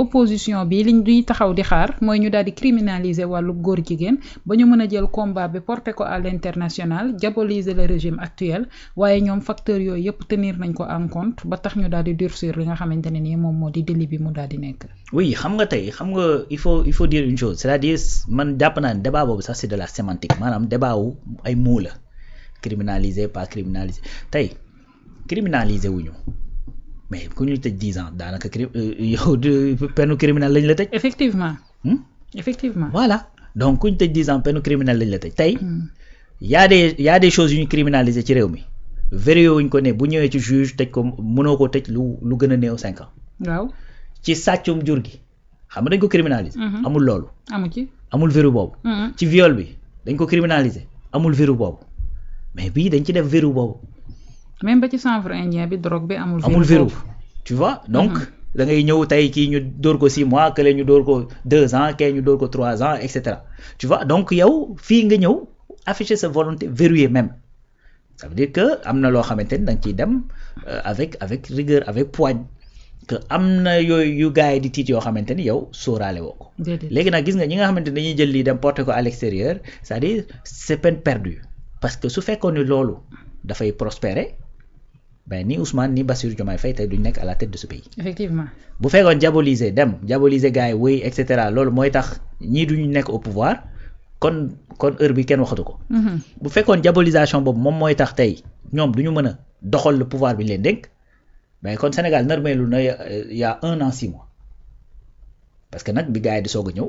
opposition bi liñ duy taxaw di xaar mooy ñu daal di criminaliser wàllu góor jigéen ba ñu mën a jël combat bi porter ko à l'international diaboliser le régime actuel waaye ñoom facteurs yooyu yëpp tenir nañ ko en compte ba tax ñu daal di durcir li nga xamante ne nii moom moo di délit bi mu daal di nekk. oui xam nga il faut dire une chose c'est-à-dire man jàpp naa ne débat boobu sax c'est de la sémantique maanaam débat wu ay mots la criminaliser pas criminaliser tey criminaliser wuñu mais ku ñu tëj 10 ans daanaka yow peine criminelle lañ la tëj. effectivement. effectivement. voilà donc ku ñu tëj 10 ans peine criminelle lañ la tëj tey. y a des choses yu ñu criminaliser ci réew mi vérifié wuñ ko ne bu ñëwee ci juge tëj ko mënoo ko tëj lu gën a néew 5 ans. waaw ci sàccum jur gi xam nga dañ ko criminaliser. amul loolu. amul verrou boobu. ci viol bi dañ ko criminaliser amul verrou boobu mais bii dañ ci def verrou boobu. même ba ci chanvre indien bi drogue bi amul verrou tu vois donc da ngay ñëw tey kii ñu dóor ko 6 mois kële ñu dóor ko 2 ans kee ñu dóor ko 3 ans et cetera tu vois donc yow fii nga ñëw afficher sa volonté verrouillée même ça veut dire que am na loo xamante ni da nga ciy dem avec rigueur avec poigne que am na yooyu yu gars yi di tiit yoo xamante ni yow sóoraale woo ko léegi nag gis nga ñi nga xamante ni dañuy jël lii dem porter ko à l'extérieur c'est-à-dire c'est peine perdue parce que su fekkoon ni loolu dafay prospérer ben ni Ousmane ni Bassirou Diomaye Faye tey duñ nekk à la tête de ce pays. effectivement bu fekkoon diaboliser gars yi wéy et cetera loolu mooy tax ñii duñu nekk au pouvoir kon heure bi kenn waxatu ko. bu fekkoon diabolisation boobu moom mooy tax tey ñoom duñu mën a doxal le pouvoir bi leen dénk mais kon Sénégal narmeelu na y a 1 an 6 mois parce que nag bi gars yi di soog a ñëw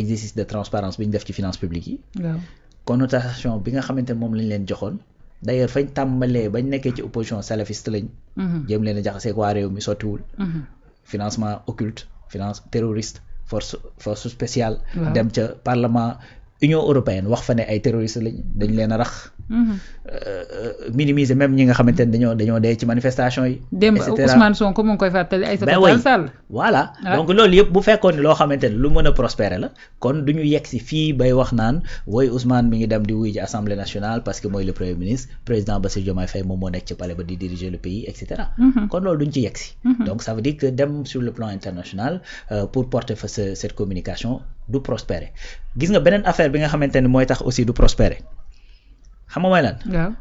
exercice de transparence bi ñu def ci finances publiques yi. waaw connotation bi nga xamante ne moom lañ leen joxoon. d'ailleurs fañ tàmbalee bañ nekkee ci opposition salafiste lañ. jéem leen a jaxaseeg waa réew mi sottiwul. financement occulte finance terroriste force spéciale. dem ca parlement Union européenne wax fa ne ay terroristes lañ dañ leen a rax. minimiser même ñi nga xamante ne dañoo dee ci manifestation yi. démb Ousmane Sonko mu ngi koy fàttali Aïssata Tall Sall. voilà donc loolu yëpp bu fekkoon ni loo xamante ne lu mën a prospérer la kon du ñu yegg si fii bay wax naan woy Ousmane mi ngi dem di wuy ci assemblée nationale parce que mooy le premier ministre président Bassirou Diomaye Faye moom moo nekk ci palais ba di diriger le pays et cetera. kon loolu duñ ci yegg si. donc ça veut dire que dem sur le plan international pour porter fa cette communication du prospérer gis nga beneen affaire bi nga xamante ne mooy tax aussi du prospérer. xam nga mooy lan.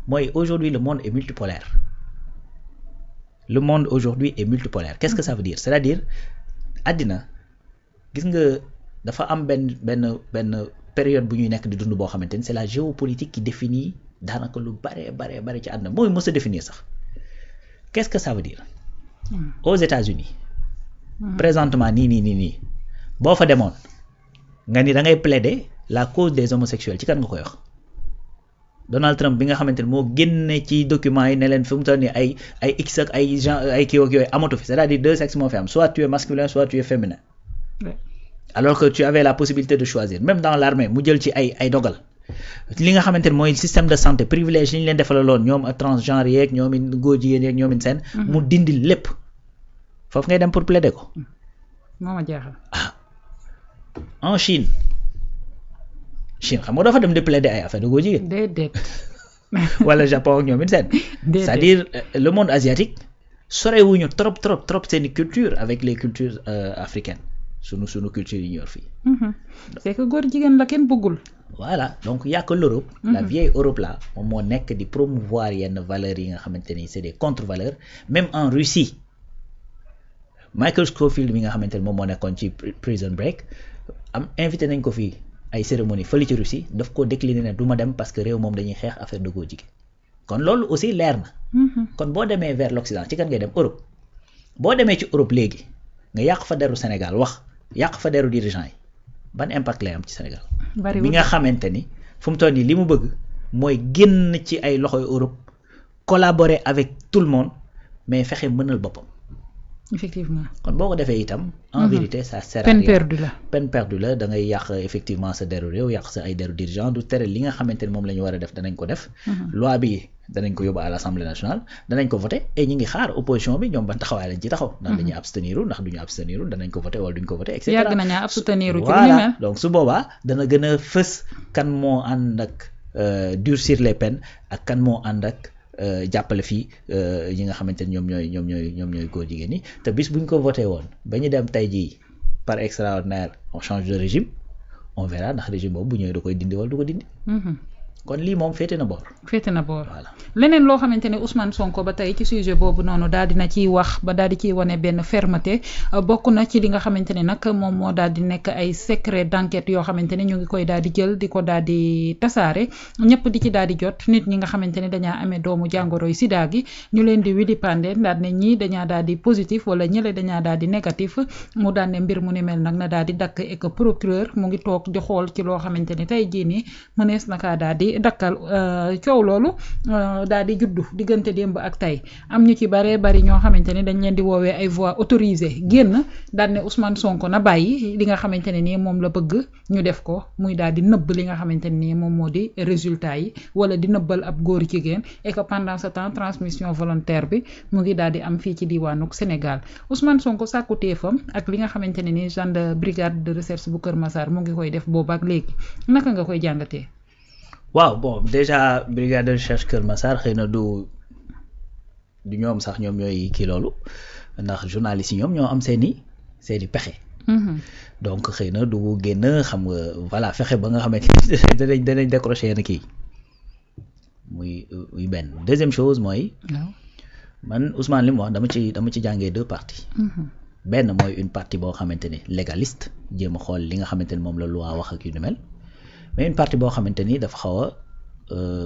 mooy aujourd'hui le monde est multipolaire. le monde aujourd'hui est multipolaire qu'est-ce que ça veut dire c'est-à-dire àddina gis nga dafa am benn période bu ñuy nekk di dund boo xamante ni c'est la géopolitique qui définit daanaka lu bare ci àddina mooy mës a définir sax qu'est-ce que ça veut dire. aux États-Unis présentement nii boo fa demoon nga ni da ngay plaider la cause des homosexuels ci kan nga koy wax. Donald Trump bi nga xamante ne moo génne ci documents yi ne leen fi mu toll nii ay x ak ay genre ay kii ak yooyu amatu fi c'est-à-dire 2 sexes moo fi am soit tu es masculin soit tu es féminin. alors que tu avais la possibilité de choisir même dans l'armée mu jël ci ay dogal li nga xamante ne mooy système de santé privilège yi ñu leen defalaloon ñoom transgenre yeeg ñoom it góor jigéen yeeg ñoom it seen. mu dindi lépp foofu ngay dem pour plaider ko. moo ma jaaxal. en Chine xam nga dafa dem di plaider ay affaire de góor jigéen. déedéet. wala Japon ak ñoom it seen. c'est-à-dire le monde asiatique sorewuñu trop seeni culture avec les cultures africaines sunu culture yi ñor fii. c'est que góor jigéen la kenn bëggul. voilà donc y a que l'Europe. la vieille Europe là moom moo nekk di promouvoir yenn valeurs yi nga xamante ni c'est des contre-valeurs même en Russie Michael Scofield mi nga xamante ni moom moo nekkoon ci Prison Break am invité nañ ko fii. ay cérémonie fële ci Russie daf ko décliner ne du ma dem parce que réew moom dañuy xeex affaire de góor jigéen kon loolu aussi leer na. kon boo demee vers l'Occident ci kan ngay dem Europe boo demee ci Europe léegi nga yàq fa deru Sénégal wax yàq fa deru dirigeant yi ban impact lay am ci Sénégal. bi nga xamante ni fu mu toll nii li mu bëgg mooy génn ci ay loxoy Europe collaborer avec tout le monde mais fexe mënal boppam. effectivement kon boo ko defee itam. en vérité ça sert à rien. peine perdue la da ngay yàq effectivement sa deru réew yàq sa ay deru dirigeant du tere li nga xamante ni moom la ñu war a def danañ ko def. loi bi danañ ko yóbbu à l'Assemblée nationale danañ ko voter et ñi ngi xaar opposition bi ñoom ban taxawaay lañ ci taxaw. ndax dañuy abstenir ndax duñu abstenir danañ ko voter wala duñ ko voter et cetera. yàgg nañu abstenir ci lu voilà mel. donc su boobaa dana gën a fës kan moo ànd ak durcir les peines ak kan moo ànd ak. jàppale fii ñi nga xamante ni ñoom ñooy góor jigéen ñi te bis buñ ko voté woon ba ñu dem tey jii par extraordinaire on change de régime on verra ndax régime boobu bu ñëwee da koy dindi wala du ko dindi. kon lii moom féete na boor. féete na boor voilà. leneen loo xamante ne Ousmane Sonko ba tey ci sujet boobu noonu daal dina ciy wax ba daal di ciy wane benn fermeté bokk na ci li nga xamante ne nag moom moo daal di nekk ay secret d'enquête yoo xamante ne ñu ngi koy daal di jël di ko daal di tasaare ñëpp di ci daal di jot nit ñi nga xamante ne dañaa amee doomu jàngoroy sida gi ñu leen di wilipande daal ne ñii dañaa daal di positif wala ñële dañaa daal di négatif mu daal ne mbir mu ni mel nag na daal di dakk et que procureur mu ngi toog di xool ci loo xamante ne tey jii nii mënees na kaa daal di dakkal coow loolu daal di juddu diggante démb ak tey am ñu ci baree bari ñoo xamante ne dañ leen di woowee ay voix autorisées génn daal ne Ousmane Sonko na bàyyi li nga xamante ne nii moom la bëgg ñu def ko muy daal di nëbb li nga xamante ne nii moom moo di résultat yi wala di nëbbal ab góor jigéen et que pendant ce temps transmission volontaire bi mu ngi daal di am fii ci diwaanu Sénégal Ousmane Sonko sàkku téefam ak li nga xamante ne nii gendarme brigade de recherche bu Kër Massar mu ngi koy def boobu ak léegi naka nga koy jàngatee. waaw bon déjà brigade de recherche Kër Massar xëy na du ñoom sax ñoom ñooy kii loolu ndax journalistes yi ñoom ñoo am seeni pexe. donc xëy na du génn xam nga voilà fexe ba nga xamante ni danañ décrocher yenn kii muy benn deuxième chose mooy. man Ousmane li mu wax dama ci jàngee deux parties. benn mooy une partie boo xamante ni légaliste jéem a xool li nga xamante ni moom la loi wax ak yu ni mel. mais une partie boo xamante ni dafa xaw a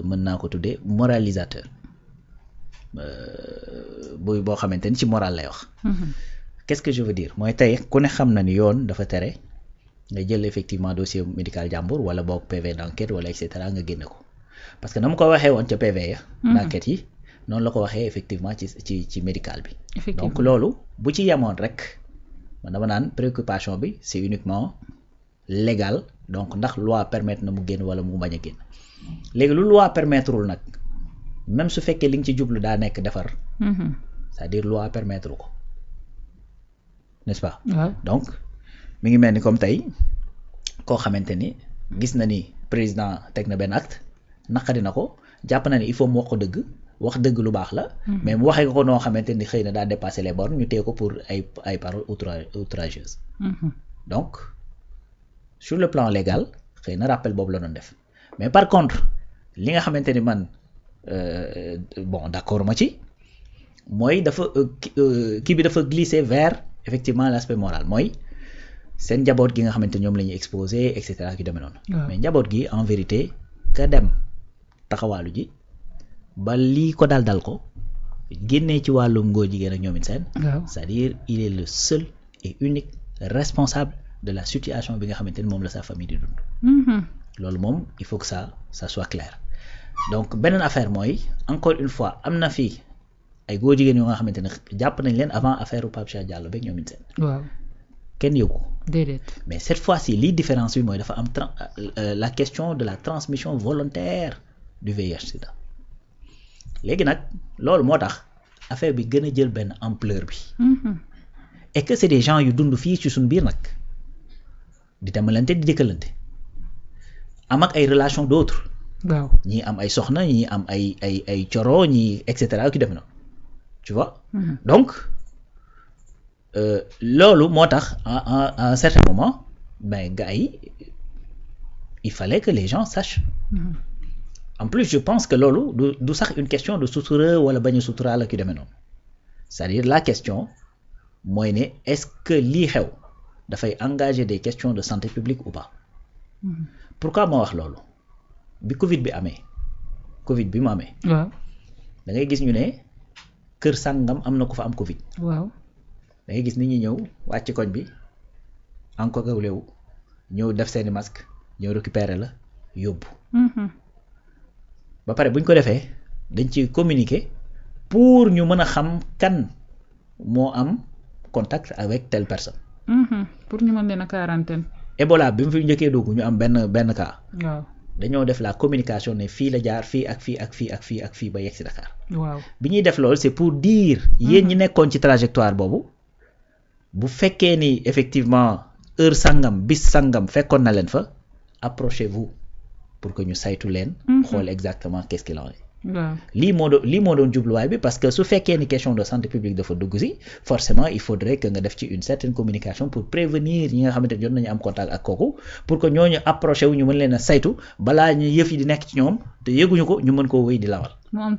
mën naa ko tuddee moralisateur boo xamante ni ci moral lay wax. qu'est-ce que je veux dire mooy tey ku ne xam na ni yoon dafa tere nga jël effectivement dossier médical jàmbur wala boog PV d'enquête wala et cetera nga génne ko parce que na mu ko waxee woon ca PV ya. d'enquête yi noonu la ko waxee effectivement ci médical bi. donc loolu bu ci yemoon rek man dama naan préoccupation bi c'est uniquement légal. donc ndax loi permettre na mu génn wala mu bañ a génn léegi lu loi permettrewul nag même su fekkee li nga ci jublu daa nekk defar. c'est-à-dire loi permettre ko n'est-ce pas. donc mi ngi mel ni comme tey koo xamante ni gis na ni président teg na benn acte naqari na ko jàpp na ni il faut mu wax dëgg lu baax la. mais mu waxee ko noo xamante ni xëy na daa dépasser les bornes ñu téye ko pour ay paroles outrageuses. donc. sur le plan légal xëy na rappel boobu la doon def mais par contre li nga xamante ni man bon d'accord ma ci mooy dafa kii bi dafa glisser vers effectivement l'aspect moral mooy seen njaboot gi nga xamante ñoom la ñuy exposé et cetera ki demee noonu. mais njaboot gi en vérité ka dem taxawaalu ji ba lii ko dal ko génnee ci wàllum ngóor jigéen ak ñoom it seen. c'est-à-dire il est le seul et unique responsable. de la situation bi nga xamante ni moom la sa famille di dund. loolu moom il faut que ça soit clair donc beneen affaire mooy encore une fois am na fii ay góor jigéen yoo nga xamante ne jàpp nañ leen avant affaire u Pape Cheikh Diallo beeg ñoom it seen. waaw kenn yëgu. déedéet mais cette fois-ci lii différence bi mooy dafa am la question de la transmission volontaire du VIH/Sida léegi nag loolu moo tax affaire bi gën a jël benn ampleur bi. et que c'est des gens yu dund fii ci suñu biir nag. di demalante di dëkkalante am ak ay relation d'autres. waaw ñii am ay soxna ñii am ay coro ñii et cetera ki def na tu vois. donc loolu moo tax à un certain moment ben gars yi il fallait que les gens sachent. en plus je pense que loolu du sax une question de sutura wala bañ a suturaal ak yu demee noonu c'est-à-dire la question mooy ne est-ce que lii xew. dafay engager des questions de santé publique ou pas. pourquoi ma wax loolu bi Covid bi mu amee. waaw da ngay gis ñu ne kër sàngam am na ko fa am Covid. waaw da ngay gis nit ñi ñëw wàcc koñ bi encore léewu ñëw def seeni masque ñëw récupérer la yóbbu. ba pare bu ñu ko defee dañ ci communiquer pour ñu mën a xam kan moo am contact avec telle personne. pour ñu mën leen a quarantaine. Ebola bi mu fi njëkkee dugg ñu am benn cas. waaw dañoo def la communication ne fii la jaar fii ak fii ak fii ak fii ak fii ba yegg si Dakar. waaw bi ñuy def loolu c'est pour dire. yéen ñi nekkoon ci trajectoire boobu bu fekkee ni effectivement heure sangam bis sangam fekkoon na leen fa approchez-vous pour que ñu saytu leen. xool exactement qu'est-ce qu'il en est. lii moo doon jubluwaay bi parce que su fekkee ni question de santé publique dafa dugg si forcément il faudrait que nga def ci une certaine communication pour prévenir ñi nga xamante ne jot nañu am contact ak kooku pour que ñooñu approché wu ñu mën leen a saytu balaa ñu yëf yi di nekk ci ñoom te yëguñu ko ñu mën koo wéy di lawal. mu am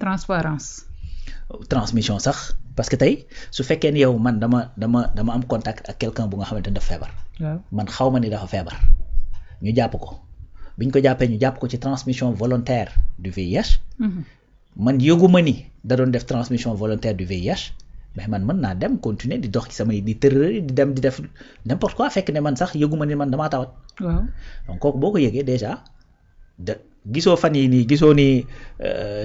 transmission sax parce que tey su fekkee ni yow man dama am contact ak quelqu'un bu nga xamante ne dafa feebar. man xaw ma ni dafa feebar ñu jàpp ko biñ ko jàppee ñu jàpp ko ci transmission volontaire du VIH. man yëguma ni da doon def transmission volontaire du VIH mais man mën naa dem continuer di dox ci samay di tërëri di dem di def n'importe quoi fekk ne man sax yëguma ni man damaa tawat. donc kooku boo ko yëgee déjà gisoo fan yi nii gisoo ni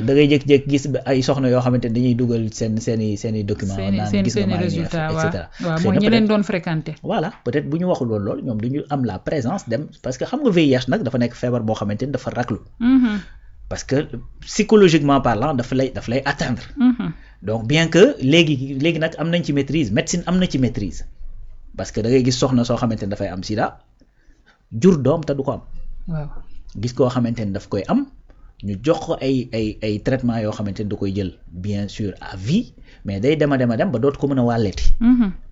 da ngay jékki-jékki gis ay soxna yoo xamante ne dañuy dugal seen documents. naan gis nga maa ngi et cetera. waaw mooy ñi leen doon fréquenter. voilà peut-être bu ñu waxul woon loolu ñoom duñu am la présence dem parce que xam nga VIH nag dafa nekk feebar boo xamante ni dafa raglu. parce que psychologiquement parlant daf lay atteindre. donc bien que léegi nag am nañ ci maîtrise médecine am na ci maîtrise parce que da ngay gis soxna soo xamante ni dafay am sida jur doom te du ko am. waaw gis koo xamante ni daf koy am ñu jox ko ay traitements yoo xamante ni da koy jël bien sûr à vie mais day dem ba dootu ko mën a wàlleti.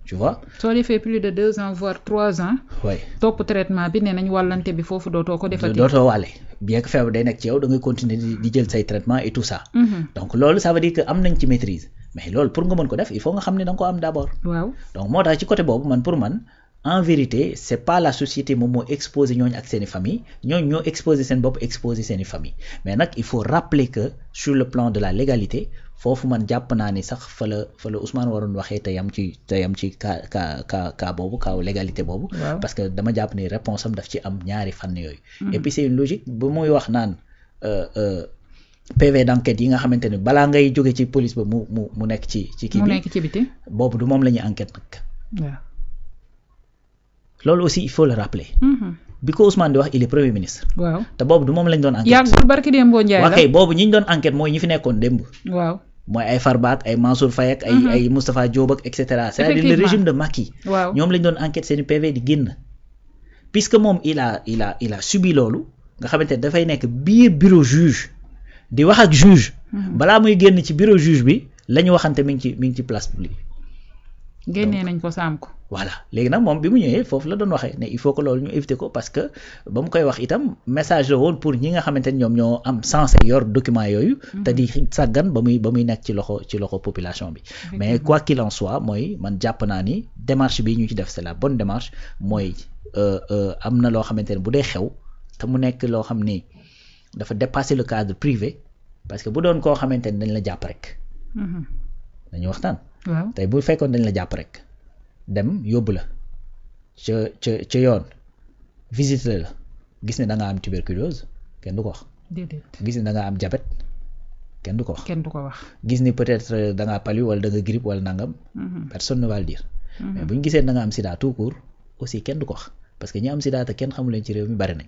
tu vois. soo defee plus de 2 ans voire 3 ans. oui topp traitement bi nee nañ wàllante bi foofu dootoo ko defati. dootoo wàlle bien que feebar day nekk ci yow da ngay continuer di jël say traitement et tout ça. donc loolu ça veut dire que am nañ ci maîtrise mais loolu pour nga mën ko def il faut nga xam ne da nga ko am d'abord. waaw donc moo tax ci côté boobu pour man. en vérité c'est pas la société moom moo exposé ñooñu ak seeni famille ñooñu ñoo exposé seen bopp exposé seeni famille mais nag il faut rappeler que sur le plan de la légalité foofu man jàpp naa ni sax fa la Ousmane waroon waxee te yam ci cas boobu cas légalité boobu. parce que dama jàpp ni réponse am daf ci am ñaari fànn yooyu. et puis c'est une logique bu muy wax naan PV d'enquête yi nga xamante ne balaa ngay jóge ci police ba mu nekk ci kii bi. mu nekk ci biti. boobu du moom la ñuy enquête nag. waaw. loolu aussi il faut le rappeler. bi ko Ousmane di wax il est premier ministre. waaw te boobu du moom lañ doon enquête. yàggul barki Dembo Ndiaye la ok boobu ñi ñu doon enquête mooy ñi fi nekkoon démb. waaw mooy ay Farba ak ay Mansour Faye ak ay Moustapha Diop ak et cetera. c'est-à-dire le régime de Macky. waaw ñoom lañ doon enquête seeni PV di génn. puisque moom il a subi loolu nga xamante ne dafay nekk biir bureau juge di wax ak juge. balaa muy génn ci bureau juge bi la ñu waxante mi ngi ci place publique. génnee nañ ko saam ko. voilà léegi nag moom bi mu ñëwee foofu la doon waxee ne il faut que loolu ñu éviter ko parce que ba mu koy wax itam message la woon pour ñi nga xamante ni ñoom ñoo am censé yor document yooyu. te di sàggan ba muy nekk ci loxo population bi. mais quoi qu'il en soit mooy man jàpp naa ni démarche bi ñu ci def c'est la bonne démarche mooy am na loo xamante ne bu dee xew te mu nekk loo xam ni dafa dépasser le cadre privé parce que bu doon koo xamante ni dañ la jàpp rek. dañuy waxtaan. waaw tey bu fekkoon dañ la jàpp rek dem yóbbu la ca yoon visite la gis ne da nga am tuberculose kenn du ko wax. déedéet gis ne da nga am diabète kenn du ko wax. kenn du ko wax. gis ni peut-être da ngaa palu wala da nga grippe wala nangam. personne ne va le dire. mais bu ñu gisee da nga am sida tout court aussi kenn du ko wax parce que ñi am sida te kenn xamu leen ci réew mi bari nañ.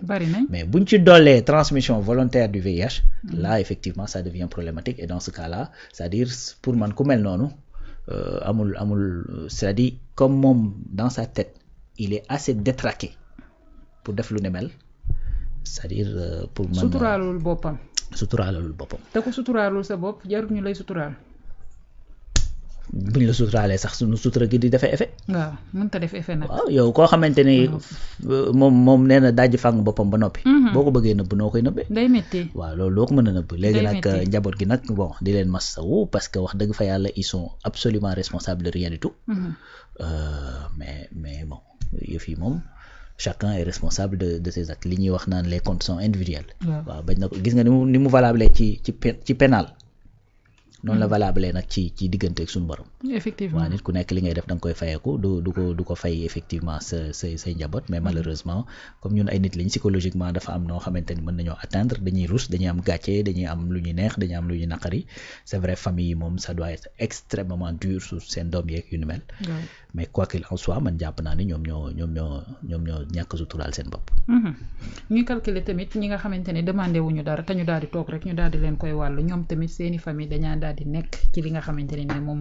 mais bu ñu ci dollee transmission volontaire du VIH. là effectivement ça devient problématique et dans ce cas-là c'est-à-dire pour man ku mel noonu. amul c'est-à-dire comme moom dans sa tête il est assez détraqué pour def lu ne mel c'est-à-dire pour man suturaalul boppam te ku suturaalul sa bopp jarul ñu lay suturaal. buñ la suturaalee sax suñu sutura gi di defee effet. waaw mënta def effet nag. waaw yow koo xamante ni moom nee na dajji fàng boppam ba noppi. boo ko bëggee nëbb noo koy nëbbee. day métti. waaw loolu doo ko mën a nëbb. léegi nag njaboot gi nag bon di leen massawu parce que wax dëgg fa yàlla ils sont absolument responsables de rien du tout. mais bon yëf yi moom chacun est responsable de ses actes li ñuy wax naan les comptes sont individuels. waaw bañ na ko gis nga ni mu valable ci pénal. noonu la valable nag ci diggante ak suñu borom. effectivement waaw nit ku nekk li ngay def da nga koy fayeeku du ko fay effectivement say njaboot mais malheureusement comme ñun ay nit lañ psychologiquement dafa am noo xamante ni mën nañoo atteindre dañuy rus dañuy am gàcce dañuy am lu ñuy neex dañuy am lu ñuy naqari c'est vrai famille yi moom ça doit être extrêmement dur sur seen doom yeeg yu ni mel. mais quoi qu'il en soit man jàpp naa ni ñoom ñoo ñàkk suturaal seen bopp. ñuy calculer tamit ñi nga xamante ne demandé wuñu dara te ñu daal di toog rek ñu daal di leen koy wàll ñoom tamit seeni famille dañaa daal di nekk ci li nga xamante ne moom